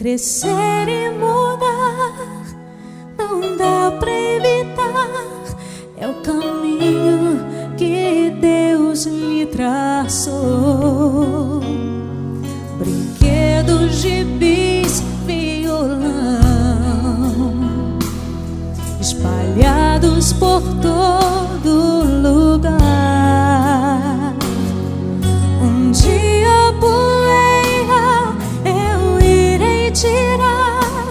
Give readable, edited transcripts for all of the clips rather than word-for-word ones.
crescer e mudar, não dá pra evitar. É o caminho que Deus lhe traçou. Brinquedos, gibis, violão espalhados por todo lugar. Um dia a poeira eu irei tirar,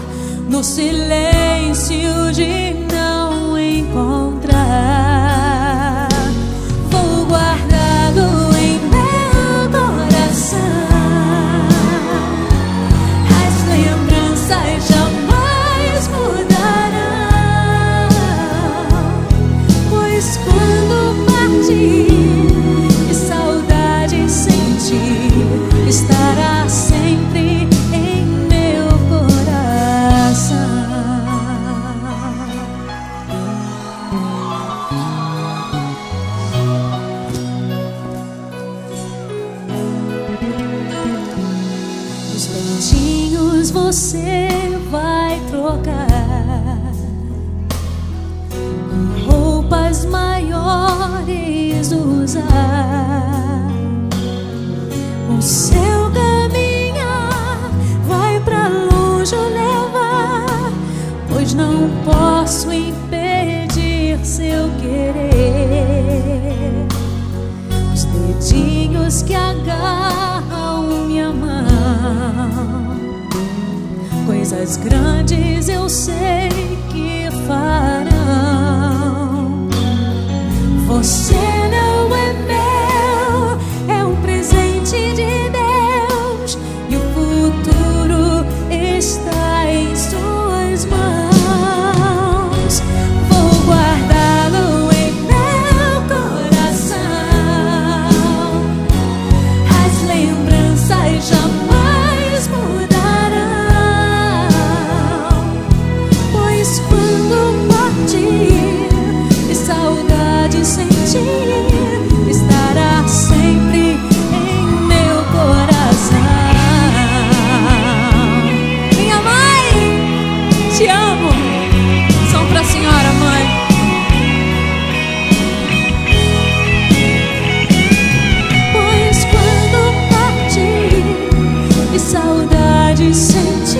no silêncio de não encontrar. Vou guardá-lo em meu coração. As lembranças jamais mudarão, pois quando partir e saudade sentir, estará sempre em meu coração. Os leitinhos você vai trocar, roupas maiores usar. O seu caminhar vai pra longe levar, pois não posso impedir seu querer. Os dedinhos que agarram minha mão, coisas grandes eu sei que farão. Você não é meu, é um presente de Deus, e o futuro está em suas mãos. Vou guardá-lo em meu coração. As lembranças jamais mudarão, pois quando partir e saudade sentir, estará sempre em meu coração. Minha mãe, te amo. Som pra senhora, mãe. Pois quando partir e saudade sentir,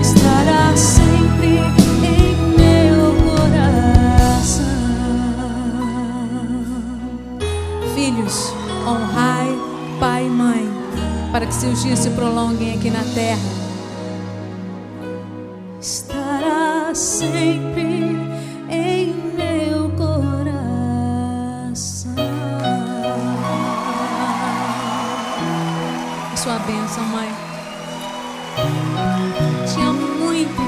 estará sempre em meu coração. Filhos, honrai pai e mãe, para que seus dias se prolonguem aqui na terra. Estará sempre em meu coração. A sua bênção, mãe. Te amo muito.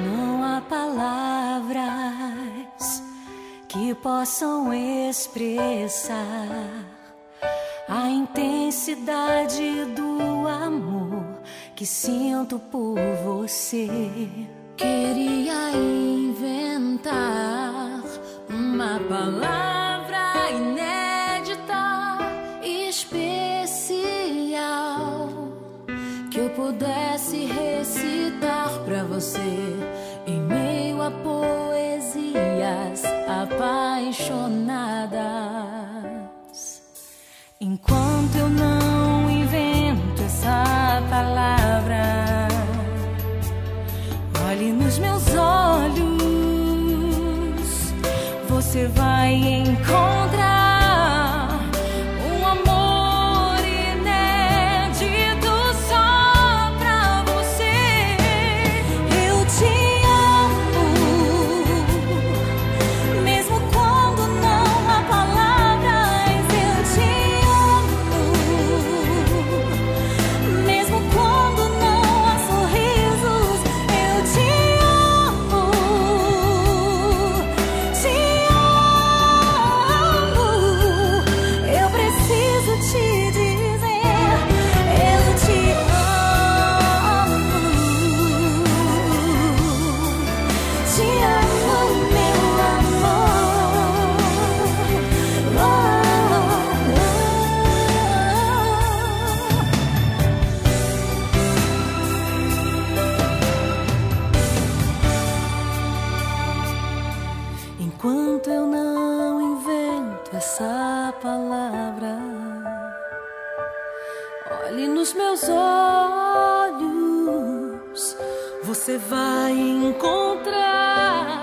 Não há palavras que possam expressar a intensidade do amor que sinto por você. Queria inventar uma palavra inédita, especial, que eu pudesse recitar pra você em meio a poesias apaixonadas. Enquanto eu não invento essa palavra, olhe nos meus olhos, você vai encontrar um amor inédito só pra você. Eu te amo, mesmo quando não há palavras. Eu te amo, essa palavra. Olhe nos meus olhos, você vai encontrar